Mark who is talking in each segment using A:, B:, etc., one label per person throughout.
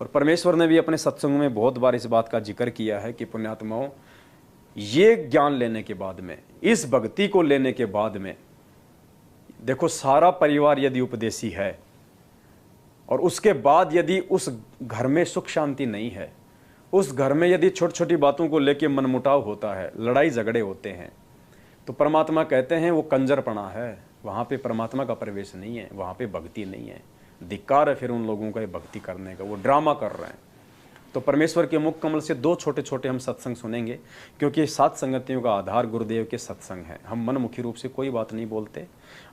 A: और परमेश्वर ने भी अपने सत्संग में बहुत बार इस बात का जिक्र किया है कि पुण्यात्माओं, ये ज्ञान लेने के बाद में, इस भक्ति को लेने के बाद में, देखो सारा परिवार यदि उपदेशी है और उसके बाद यदि उस घर में सुख शांति नहीं है, उस घर में यदि छोटी छोटी बातों को लेकर मनमुटाव होता है, लड़ाई झगड़े होते हैं, तो परमात्मा कहते हैं वो कंजरपना है, वहाँ पे परमात्मा का प्रवेश नहीं है, वहाँ पे भक्ति नहीं है। धिक्कार है फिर उन लोगों का ये भक्ति करने का, वो ड्रामा कर रहे हैं। तो परमेश्वर के मुख कमल से 2 छोटे छोटे हम सत्संग सुनेंगे, क्योंकि 7 संगतियों का आधार गुरुदेव के सत्संग है। हम मनमुखी रूप से कोई बात नहीं बोलते,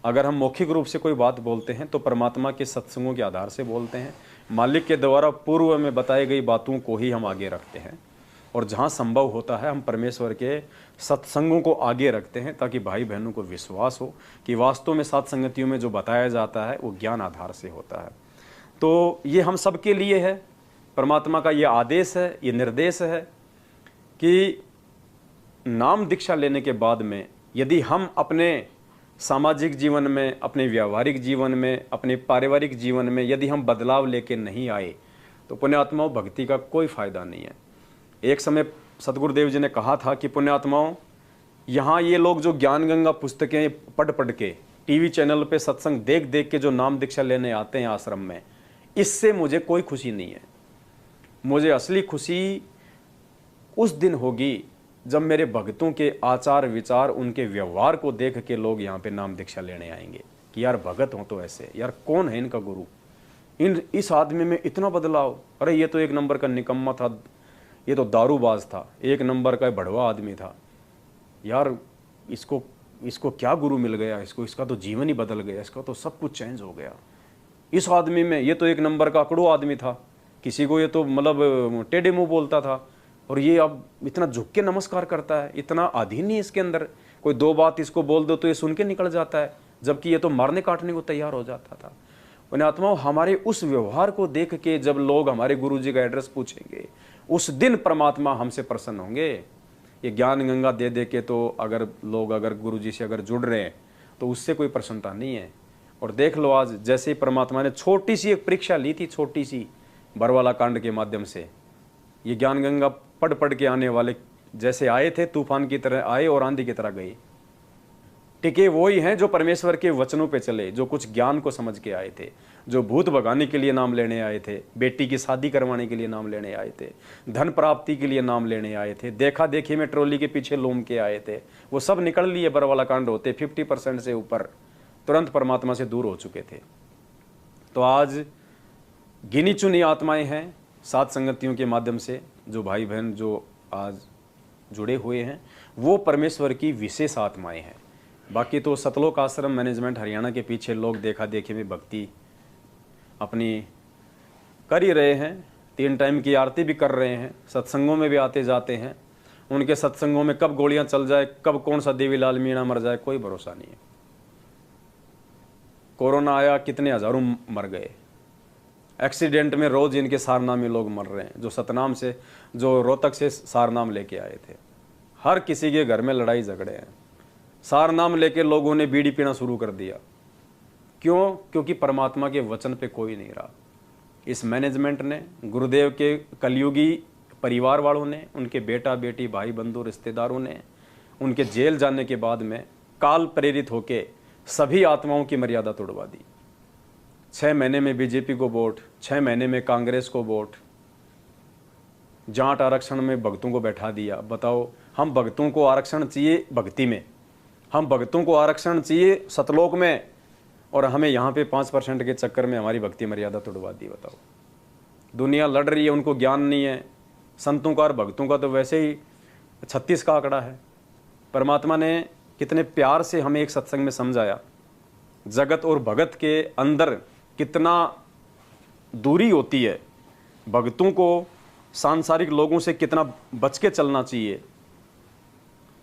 A: अगर हम मौखिक रूप से कोई बात बोलते हैं तो परमात्मा के सत्संगों के आधार से बोलते हैं। मालिक के द्वारा पूर्व में बताई गई बातों को ही हम आगे रखते हैं, और जहाँ संभव होता है हम परमेश्वर के सत्संगों को आगे रखते हैं, ताकि भाई बहनों को विश्वास हो कि वास्तव में 7 संगतियों में जो बताया जाता है वो ज्ञान आधार से होता है। तो ये हम सबके लिए है, परमात्मा का ये आदेश है, ये निर्देश है कि नाम दीक्षा लेने के बाद में यदि हम अपने सामाजिक जीवन में, अपने व्यावहारिक जीवन में, अपने पारिवारिक जीवन में यदि हम बदलाव लेके नहीं आए तो पुण्यात्माओं भक्ति का कोई फायदा नहीं है। एक समय सतगुरुदेव जी ने कहा था कि पुण्यात्माओं, यहाँ ये लोग जो ज्ञान गंगा पुस्तकें पढ़ पढ़ के, टीवी चैनल पे सत्संग देख देख के जो नाम दीक्षा लेने आते हैं आश्रम में, इससे मुझे कोई खुशी नहीं है। मुझे असली खुशी उस दिन होगी जब मेरे भक्तों के आचार विचार, उनके व्यवहार को देख के लोग यहाँ पे नाम दीक्षा लेने आएंगे कि यार भगत हो तो ऐसे, यार कौन है इनका गुरु, इस आदमी में इतना बदलाव, अरे ये तो 1 नंबर का निकम्मा था, ये तो दारूबाज था, 1 नंबर का भड़वा आदमी था, यार इसको क्या गुरु मिल गया, इसका तो जीवन ही बदल गया, इसका तो सब कुछ चेंज हो गया। इस आदमी में, ये तो 1 नंबर का अकड़ू आदमी था, किसी को ये तो मतलब टेढ़े मुंह बोलता था, और ये अब इतना झुक के नमस्कार करता है, इतना अधीन नहीं इसके अंदर, कोई 2 बात इसको बोल दो तो ये सुन के निकल जाता है, जबकि ये तो मारने काटने को तैयार हो जाता था। पुण्यात्माओं, हमारे उस व्यवहार को देख के जब लोग हमारे गुरु जी का एड्रेस पूछेंगे, उस दिन परमात्मा हमसे प्रसन्न होंगे। ये ज्ञान गंगा दे दे के तो अगर गुरु जी से अगर जुड़ रहे हैं तो उससे कोई प्रसन्नता नहीं है। और देख लो आज जैसे ही परमात्मा ने छोटी सी एक परीक्षा ली थी, छोटी सी बरवाला कांड के माध्यम से, ये ज्ञान गंगा पढ़ पढ़ के आने वाले जैसे आए थे, तूफान की तरह आए और आंधी की तरह गए। टिके वही हैं जो परमेश्वर के वचनों पे चले, जो कुछ ज्ञान को समझ के आए थे, जो भूत भगाने के लिए नाम लेने आए थे, बेटी की शादी करवाने के लिए नाम लेने आए थे, धन प्राप्ति के लिए नाम लेने आए थे, देखा देखी में ट्रॉली के पीछे लोम के आए थे, वो सब निकल लिए बरवाला कांड होते 50% से ऊपर, तुरंत परमात्मा से दूर हो चुके थे। तो आज गिनी चुनी आत्माएं हैं 7 संगतियों के माध्यम से, जो भाई बहन जो आज जुड़े हुए हैं वो परमेश्वर की विशेष आत्माएं हैं। बाकी तो सतलोक आश्रम मैनेजमेंट हरियाणा के पीछे लोग देखा देखी में भक्ति अपनी कर ही रहे हैं, 3 टाइम की आरती भी कर रहे हैं, सत्संगों में भी आते जाते हैं। उनके सत्संगों में कब गोलियां चल जाए, कब कौन सा देवीलाल मीणा मर जाए, कोई भरोसा नहीं है। कोरोना आया, कितने हजारों मर गए, एक्सीडेंट में रोज इनके सारनामे लोग मर रहे हैं, जो सतनाम से, जो रोहतक से सारनाम लेके आए थे। हर किसी के घर में लड़ाई झगड़े हैं, सारनाम लेके लोगों ने बीड़ी पीना शुरू कर दिया। क्यों? क्योंकि परमात्मा के वचन पे कोई नहीं रहा। इस मैनेजमेंट ने, गुरुदेव के कलयुगी परिवार वालों ने, उनके बेटा बेटी भाई बंधु रिश्तेदारों ने, उनके जेल जाने के बाद में काल प्रेरित होके सभी आत्माओं की मर्यादा तोड़वा दी। 6 महीने में बीजेपी को वोट, 6 महीने में कांग्रेस को वोट, जाट आरक्षण में भक्तों को बैठा दिया। बताओ, हम भक्तों को आरक्षण चाहिए भक्ति में, हम भक्तों को आरक्षण चाहिए सतलोक में, और हमें यहाँ पे 5% के चक्कर में हमारी भक्ति मर्यादा तोड़वा दी। बताओ, दुनिया लड़ रही है, उनको ज्ञान नहीं है। संतों का और भक्तों का तो वैसे ही 36 का आंकड़ा है। परमात्मा ने कितने प्यार से हमें एक सत्संग में समझाया, जगत और भगत के अंदर कितना दूरी होती है, भक्तों को सांसारिक लोगों से कितना बच के चलना चाहिए।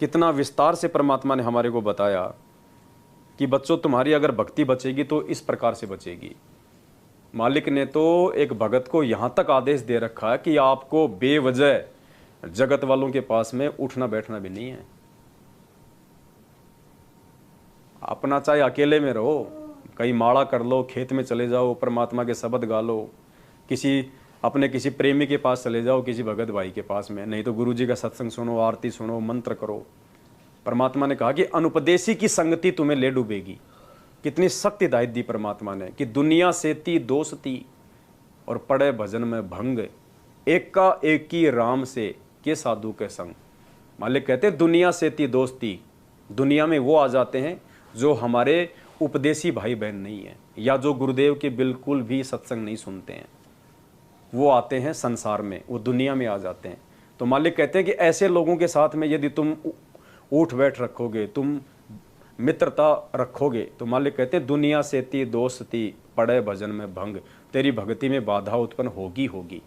A: कितना विस्तार से परमात्मा ने हमारे को बताया कि बच्चों, तुम्हारी अगर भक्ति बचेगी तो इस प्रकार से बचेगी। मालिक ने तो एक भगत को यहाँ तक आदेश दे रखा है कि आपको बेवजह जगत वालों के पास में उठना बैठना भी नहीं है। अपना चाहे अकेले में रहो, कहीं माड़ा कर लो, खेत में चले जाओ, परमात्मा के शब्द गा लो, किसी अपने किसी प्रेमी के पास चले जाओ, किसी भगत भाई के पास में, नहीं तो गुरु जी का सत्संग सुनो, आरती सुनो, मंत्र करो। परमात्मा ने कहा कि अनुपदेशी की संगति तुम्हें ले डूबेगी। कितनी सख्त हिदायत दी परमात्मा ने कि दुनिया सेती दोस्ती और पड़े भजन में भंग, एक का एक ही राम से के साधु के संग। मालिक कहते हैं दुनिया सेती दोस्ती, दुनिया में वो आ जाते हैं जो हमारे उपदेशी भाई बहन नहीं है, या जो गुरुदेव के बिल्कुल भी सत्संग नहीं सुनते हैं, वो आते हैं संसार में, वो दुनिया में आ जाते हैं। तो मालिक कहते हैं कि ऐसे लोगों के साथ में यदि तुम उठ बैठ रखोगे, तुम मित्रता रखोगे, तो मालिक कहते हैं दुनिया सेती दोस्ती पड़े भजन में भंग, तेरी भक्ति में बाधा उत्पन्न होगी होगी।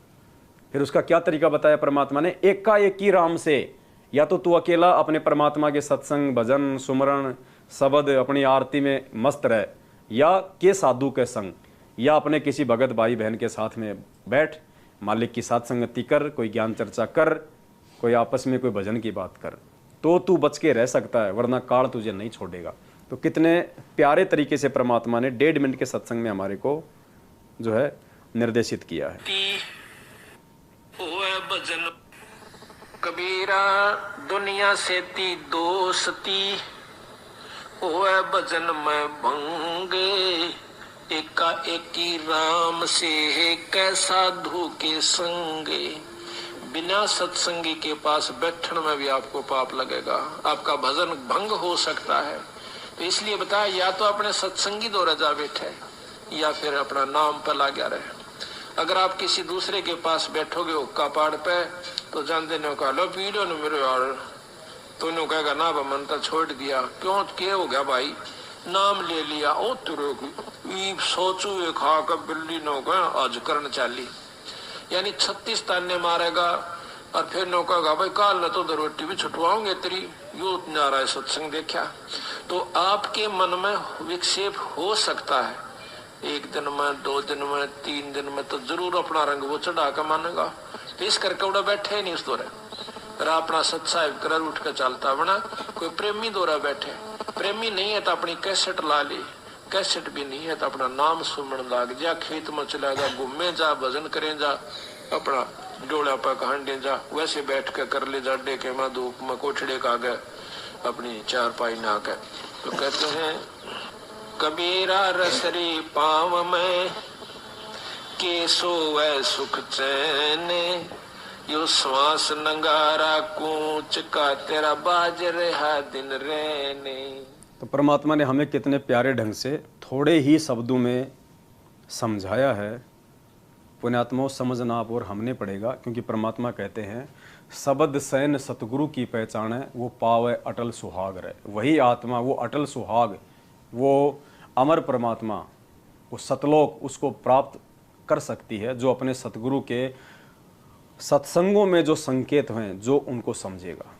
A: फिर उसका क्या तरीका बताया परमात्मा ने, एक का एक ही राम से, या तो तू अकेला अपने परमात्मा के सत्संग भजन सुमरण शब्द अपनी आरती में मस्त रह, या के साधु के संग, या अपने किसी भगत भाई बहन के साथ में बैठ, मालिक की साथ संगति कर, कोई ज्ञान चर्चा कर, कोई आपस में कोई भजन की बात कर, तो तू बच के रह सकता है, वरना काल तुझे नहीं छोड़ेगा। तो कितने प्यारे तरीके से परमात्मा ने 1.5 मिनट के सत्संग में हमारे को जो है निर्देशित किया है।
B: भजन कबीरा दुनिया सेती दोस्ती ओए भजन में भंगे, एका एकी राम से कै साधु के संगे। बिना सत्संगी के पास बैठने में भी आपको पाप लगेगा, आपका भजन भंग हो सकता है। तो इसलिए बताया, या तो अपने सत्संगी दौरा जा बैठे, या फिर अपना नाम पर लगा रहे। अगर आप किसी दूसरे के पास बैठोगे हुक्का पाड़ पे, तो जानते ने कहा लो पी लो न मेरे यार, तो उन्होंने कहेगा ना मन तो छोड़ दिया। क्यों क्या हो गया भाई, नाम ले लिया, ओ तेरे की सोचू ये खा कर बिल्ली नो गए आज करन चाली, यानी 36 ताने मारेगा। और फिर नो कहेगा भाई काल न तो रोटी भी छुटवाओगे तेरी, यो नारा सत्संग देखा। तो आपके मन में विक्षेप हो सकता है, 1 दिन में 2 दिन में 3 दिन में तो जरूर अपना रंग वो चढ़ा कर मानेगा। तो इस करके उड़ा बैठे नहीं उस दौरे, अपना सत्साहिब कर उठ कर चलता बना। कोई प्रेमी दौरा बैठे, प्रेमी नहीं है तो अपनी कैसेट ला ली, कैसेट भी नहीं है तो अपना नाम सुमन लाग जा, खेत में चला जा, घूमे जा, भजन करें जा, अपना डोला पर हांडे जा, वैसे बैठ के कर ले जा, डेके में धूप में कोठड़े का गए अपनी चारपाई ना के। तो कहते हैं कबीरा रसरी पाव में के सोवे सुख चैन, यो श्वास नंगारा कूच का तेरा बाज रहा दिन रहने।
A: तो परमात्मा ने हमें कितने प्यारे ढंग से थोड़े ही शब्दों में समझाया है। पुण्यात्माओं समझना आप और हमने पड़ेगा, क्योंकि परमात्मा कहते हैं शब्द सैन सतगुरु की पहचान है, वो पावे अटल सुहाग रहे। वही आत्मा, वो अटल सुहाग, वो अमर परमात्मा, वो सतलोक उसको प्राप्त कर सकती है जो अपने सतगुरु के सत्संगों में जो संकेत हैं, जो उनको समझेगा।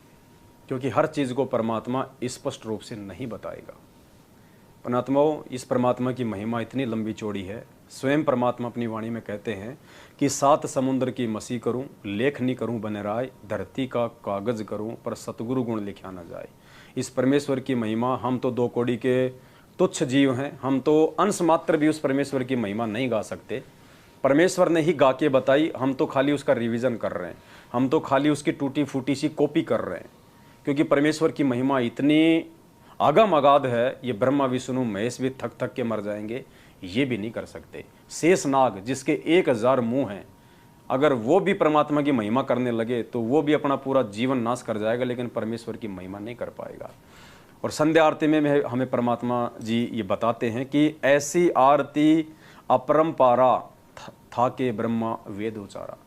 A: क्योंकि हर चीज़ को परमात्मा स्पष्ट रूप से नहीं बताएगा। पुण्यात्माओं, इस परमात्मा की महिमा इतनी लंबी चौड़ी है। स्वयं परमात्मा अपनी वाणी में कहते हैं कि 7 समुद्र की मसी करूं, लेख नहीं करूं बने राय, धरती का कागज करूं, पर सतगुरु गुण लिखा न जाए। इस परमेश्वर की महिमा, हम तो 2 कौड़ी के तुच्छ जीव हैं, हम तो अंश मात्र भी उस परमेश्वर की महिमा नहीं गा सकते। परमेश्वर ने ही गा के बताई, हम तो खाली उसका रिवीजन कर रहे हैं, हम तो खाली उसकी टूटी फूटी सी कॉपी कर रहे हैं। क्योंकि परमेश्वर की महिमा इतनी आगम अगाध है, ये ब्रह्मा विष्णु महेश भी थक थक के मर जाएंगे, ये भी नहीं कर सकते। शेष नाग जिसके 1000 मुंह हैं, अगर वो भी परमात्मा की महिमा करने लगे तो वो भी अपना पूरा जीवन नाश कर जाएगा, लेकिन परमेश्वर की महिमा नहीं कर पाएगा। और संध्या आरती में हमें परमात्मा जी ये बताते हैं कि ऐसी आरती अपरंपारा था के ब्रह्मा वेद उचारा।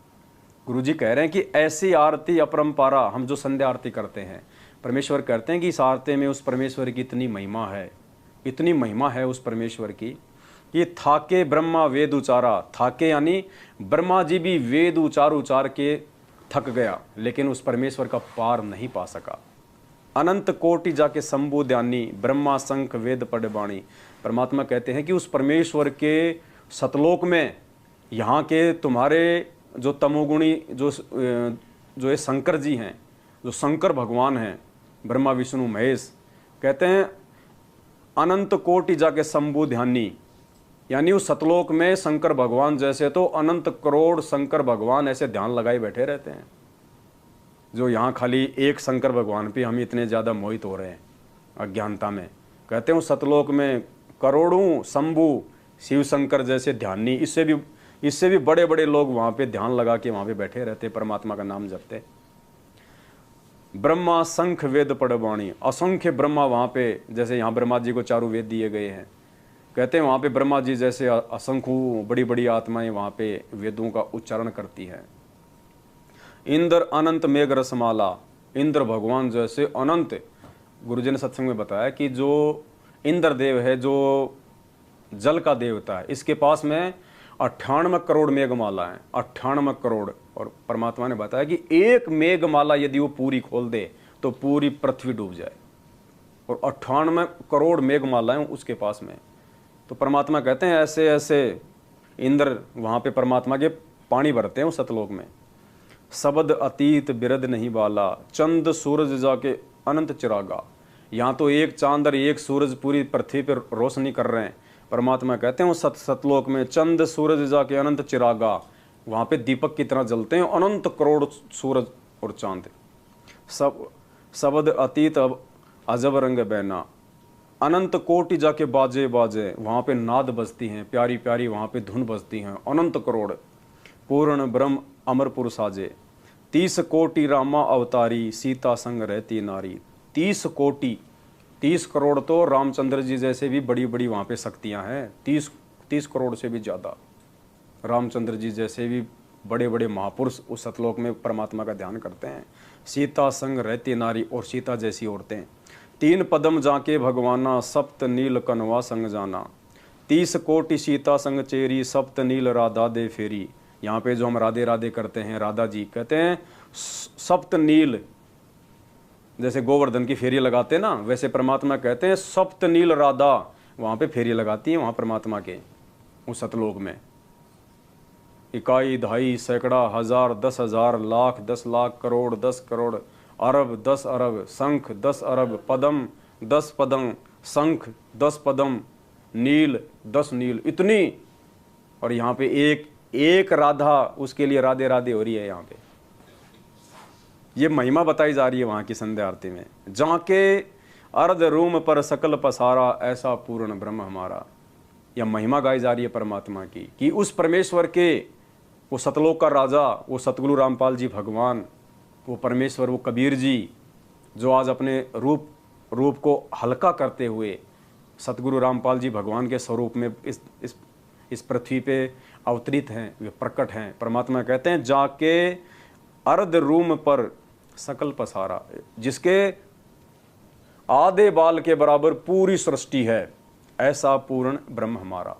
A: गुरु जी कह रहे हैं कि ऐसी आरती अपरंपारा, हम जो संध्या आरती करते हैं, परमेश्वर कहते हैं कि इस आरती में उस परमेश्वर की इतनी महिमा है, इतनी महिमा है उस परमेश्वर की कि थाके ब्रह्मा वेद उचारा। थाके यानी ब्रह्मा जी भी वेद उचार के थक गया, लेकिन उस परमेश्वर का पार नहीं पा सका। अनंत कोटि जाके शंभु ध्यानी, ब्रह्मा शंख वेद पढ़ बाणी। परमात्मा कहते हैं कि उस परमेश्वर के सतलोक में यहाँ के तुम्हारे जो तमोगुणी जो ये शंकर जी हैं, जो शंकर भगवान हैं, ब्रह्मा विष्णु महेश, कहते हैं अनंत कोटि जाके शंभु ध्यानी, यानी उस सतलोक में शंकर भगवान जैसे तो अनंत करोड़ शंकर भगवान ऐसे ध्यान लगाए बैठे रहते हैं, जो यहाँ खाली एक शंकर भगवान पे हम इतने ज़्यादा मोहित हो रहे हैं अज्ञानता में। कहते हैं उस सतलोक में करोड़ों शंभु शिव शंकर जैसे ध्यानी, इससे भी बड़े बड़े लोग वहाँ पे ध्यान लगा के वहाँ पे बैठे रहते, परमात्मा का नाम जपते। ब्रह्मा शंख वेद पड़वाणी, असंख्य ब्रह्मा वहाँ पे, जैसे यहाँ ब्रह्मा जी को चारों वेद दिए गए हैं, कहते हैं वहाँ पे ब्रह्मा जी जैसे असंख्य बड़ी बड़ी आत्माएं वहाँ पे वेदों का उच्चारण करती हैं। इंद्र अनंत मेघ रसमाला, इंद्र भगवान जैसे अनंत, गुरुजी ने सत्संग में बताया कि जो इंद्र देव है, जो जल का देवता है, इसके पास में 98 करोड़ मेघमाला है, 98 करोड़। और परमात्मा ने बताया कि एक मेघमाला यदि वो पूरी खोल दे तो पूरी पृथ्वी डूब जाए, और 98 करोड़ मेघमालाएं उसके पास में। तो परमात्मा कहते हैं ऐसे ऐसे इंद्र वहाँ पे परमात्मा के पानी भरते हैं उस सतलोक में। शब्द अतीत बिरद नहीं बाला, चंद सूरज जाके अनंत चिरागा, यहाँ तो एक चांद और एक सूरज पूरी पृथ्वी पर रोशनी कर रहे हैं। परमात्मा कहते हैं उस सतलोक में चंद सूरज जाके अनंत चिरागा, वहाँ पे दीपक की तरह जलते हैं अनंत करोड़ सूरज और चांद। शब्द अतीत अब अजब रंग बैना, अनंत कोटि जाके बाजे बाजे, वहाँ पे नाद बजती हैं, प्यारी प्यारी वहाँ पे धुन बजती हैं, अनंत करोड़। पूर्ण ब्रह्म अमरपुर साजे, 30 कोटि रामा अवतारी, सीता संग रहती नारी। 30 कोटि, 30 करोड़ तो रामचंद्र जी जैसे भी बड़ी बड़ी वहाँ पे शक्तियाँ हैं, 30 करोड़ से भी ज़्यादा रामचंद्र जी जैसे भी बड़े बड़े महापुरुष उस सतलोक में परमात्मा का ध्यान करते हैं। सीता संग रहती नारी, और सीता जैसी औरतें। 3 पदम जाके भगवाना, सप्त नील कनवा संग जाना। 30 कोटि सीता संग चेरी, सप्त नील राधा दे फेरी। यहाँ पे जो हम राधे राधे करते हैं, राधा जी कहते हैं सप्त नील, जैसे गोवर्धन की फेरी लगाते हैं ना, वैसे परमात्मा कहते हैं सप्त नील राधा वहाँ पे फेरी लगाती है वहाँ परमात्मा के उस सतलोक में। इकाई दहाई सैकड़ा हजार 10,000 लाख 10 लाख करोड़ 10 करोड़ अरब 10 अरब, शंख 10 अरब, पदम 10 पदम, शंख 10 पदम, नील 10 नील, इतनी। और यहाँ पे एक राधा, उसके लिए राधे राधे हो रही है यहाँ पे। ये महिमा बताई जा रही है वहाँ की संध्या आरती में। जाके अर्ध रूम पर सकल पसारा, ऐसा पूर्ण ब्रह्म हमारा। यह महिमा गाई जा रही है परमात्मा की कि उस परमेश्वर के, वो सतलोक का राजा, वो सतगुरु रामपाल जी भगवान, वो परमेश्वर, वो कबीर जी, जो आज अपने रूप को हल्का करते हुए सतगुरु रामपाल जी भगवान के स्वरूप में इस पृथ्वी पे अवतरित हैं, वे प्रकट हैं। परमात्मा कहते हैं जाके अर्ध रूम पर सकल पसारा, जिसके आधे बाल के बराबर पूरी सृष्टि है, ऐसा पूर्ण ब्रह्म हमारा।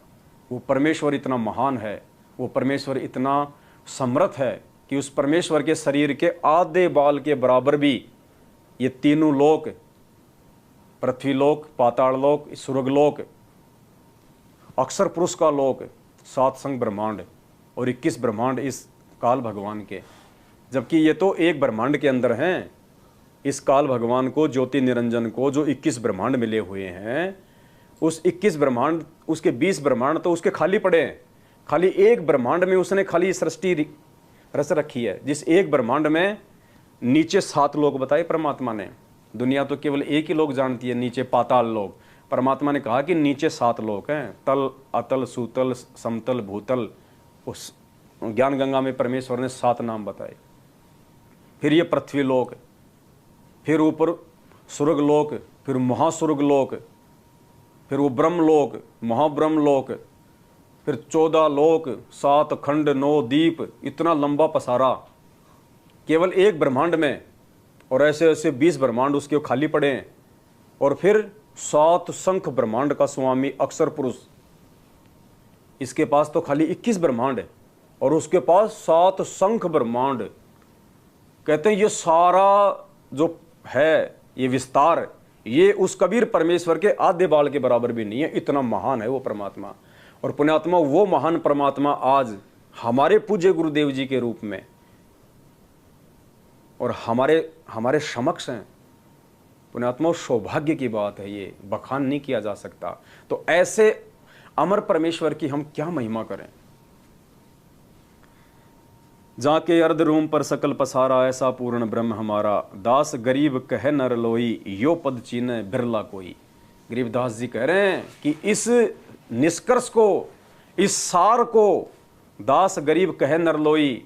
A: वो परमेश्वर इतना महान है, वो परमेश्वर इतना समर्थ है कि उस परमेश्वर के शरीर के आधे बाल के बराबर भी ये तीनों लोक, पृथ्वी लोक, पाताल लोक, स्वर्गलोक, अक्षर पुरुष का लोक, 7 संग ब्रह्मांड और 21 ब्रह्मांड इस काल भगवान के, जबकि ये तो एक ब्रह्मांड के अंदर हैं। इस काल भगवान को, ज्योति निरंजन को जो 21 ब्रह्मांड मिले हुए हैं, उस 21 ब्रह्मांड, उसके 20 ब्रह्मांड तो उसके खाली पड़े हैं। खाली एक ब्रह्मांड में उसने खाली सृष्टि रच रखी है, जिस एक ब्रह्मांड में नीचे 7 लोक बताए परमात्मा ने। दुनिया तो केवल एक ही लोक जानती है, नीचे पाताल लोक। परमात्मा ने कहा कि नीचे 7 लोक हैं, तल, अतल, सूतल, समतल, भूतल। उस ज्ञान गंगा में परमेश्वर ने 7 नाम बताए। फिर ये पृथ्वी लोक, फिर ऊपर स्वर्ग लोक, फिर महास्वर्ग लोक, फिर वो ब्रह्मलोक, महाब्रह्म लोक, फिर 14 लोक, 7 खंड, 9 दीप, इतना लंबा पसारा केवल एक ब्रह्मांड में। और ऐसे ऐसे 20 ब्रह्मांड उसके खाली पड़े हैं। और फिर 7 शंख ब्रह्मांड का स्वामी अक्षर पुरुष, इसके पास तो खाली 21 ब्रह्मांड है, और उसके पास 7 शंख ब्रह्मांड। कहते हैं ये सारा जो है, ये विस्तार, ये उस कबीर परमेश्वर के आधे बाल के बराबर भी नहीं है, इतना महान है वो परमात्मा। और पुण्यात्मा, वो महान परमात्मा आज हमारे पूज्य गुरुदेव जी के रूप में और हमारे समक्ष हैं। पुण्यात्मा, सौभाग्य की बात है, ये बखान नहीं किया जा सकता। तो ऐसे अमर परमेश्वर की हम क्या महिमा करें। जाके अर्ध रूम पर सकल पसारा, ऐसा पूर्ण ब्रह्म हमारा। दास गरीब कह नर लोई, यो पद चीने बिरला कोई। गरीबदास जी कह रहे हैं कि इस निष्कर्ष को, इस सार को दास गरीब कह नर लोई,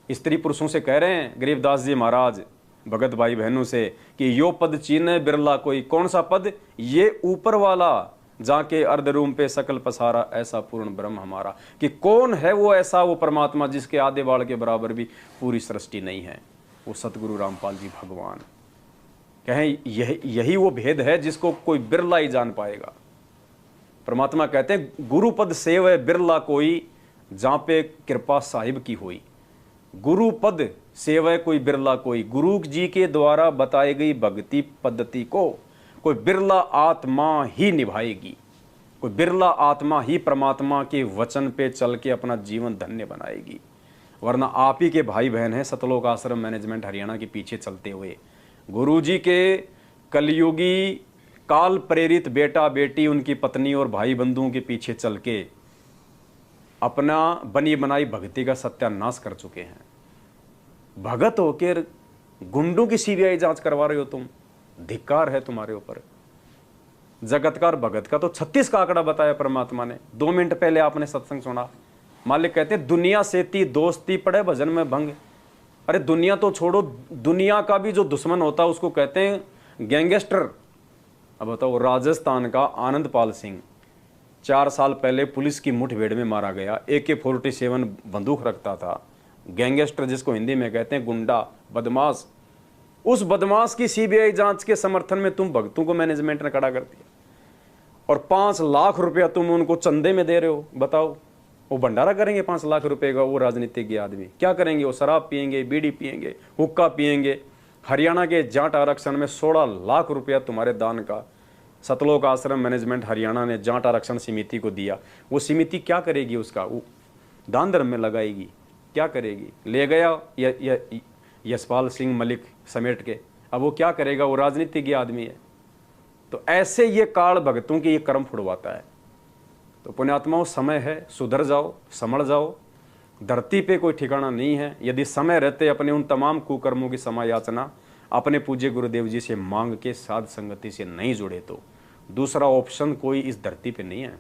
A: स्त्री पुरुषों से कह रहे हैं गरीबदास जी महाराज भगत भाई बहनों से कि यो पद चीने बिरला कोई। कौन सा पद? ये ऊपर वाला, जाके अर्ध रूम पे सकल पसारा, ऐसा पूर्ण ब्रह्म हमारा। कि कौन है वो ऐसा, वो परमात्मा जिसके आधे बाड़ के बराबर भी पूरी सृष्टि नहीं है? वो सतगुरु रामपाल जी भगवान कहें यही वो भेद है जिसको कोई बिरला ही जान पाएगा। परमात्मा कहते हैं गुरु पद सेव बिरला कोई, जहां पे कृपा साहिब की हुई। गुरु पद सेवय कोई बिरला कोई। गुरु जी के द्वारा बताई गई भक्ति पद्धति को कोई बिरला आत्मा ही निभाएगी। कोई बिरला आत्मा ही परमात्मा के वचन पे चल के अपना जीवन धन्य बनाएगी। वरना आप ही के भाई बहन हैं सतलोक आश्रम मैनेजमेंट हरियाणा के पीछे चलते हुए, गुरु जी के कलयुगी काल प्रेरित बेटा बेटी, उनकी पत्नी और भाई बंधुओं के पीछे चल के अपना बनी बनाई भक्ति का सत्यानाश कर चुके हैं। भगत होकर गुंडों की सीबीआई जांच करवा रहे हो तुम, धिक्कार है तुम्हारे ऊपर। जगतकार भगत का तो 36 का आंकड़ा बताया परमात्मा ने। 2 मिनट पहले आपने सत्संग सुना, मालिक कहते दुनिया से ती दोस्ती पड़े भजन में भंग। अरे दुनिया तो छोड़ो, दुनिया का भी जो दुश्मन होता है उसको कहते हैं गैंगस्टर। अब बताओ, राजस्थान का आनंदपाल सिंह 4 साल पहले पुलिस की मुठभेड़ में मारा गया। AK-47 बंदूक रखता था। गैंगस्टर जिसको हिंदी में कहते हैं गुंडा, बदमाश। उस बदमाश की सीबीआई जांच के समर्थन में तुम भक्तों को मैनेजमेंट ने खड़ा कर दिया और 5 लाख रुपया तुम उनको चंदे में दे रहे हो। बताओ, वो भंडारा करेंगे 5 लाख रुपए का? वो राजनीतिज्ञ आदमी क्या करेंगे? वो शराब पियेंगे, बीड़ी पियेंगे, हुक्का पियेंगे। हरियाणा के जाट आरक्षण में 16 लाख रुपया तुम्हारे दान का सतलोक आश्रम मैनेजमेंट हरियाणा ने जाट आरक्षण समिति को दिया। वो समिति क्या करेगी? उसका वो दान धर्म में लगाएगी। क्या करेगी? ले गया यशपाल सिंह मलिक समेट के, अब वो क्या करेगा? वो राजनीतिज्ञ आदमी है। तो ऐसे ये काल भगतों की ये कर्म फुड़वाता है। तो पुण्यात्माओं, समय है, सुधर जाओ, समझ जाओ। धरती पे कोई ठिकाना नहीं है। यदि समय रहते अपने उन तमाम कुकर्मों की समायाचना अपने पूज्य गुरुदेव जी से मांग के साध संगति से नहीं जुड़े तो दूसरा ऑप्शन कोई इस धरती पे नहीं है।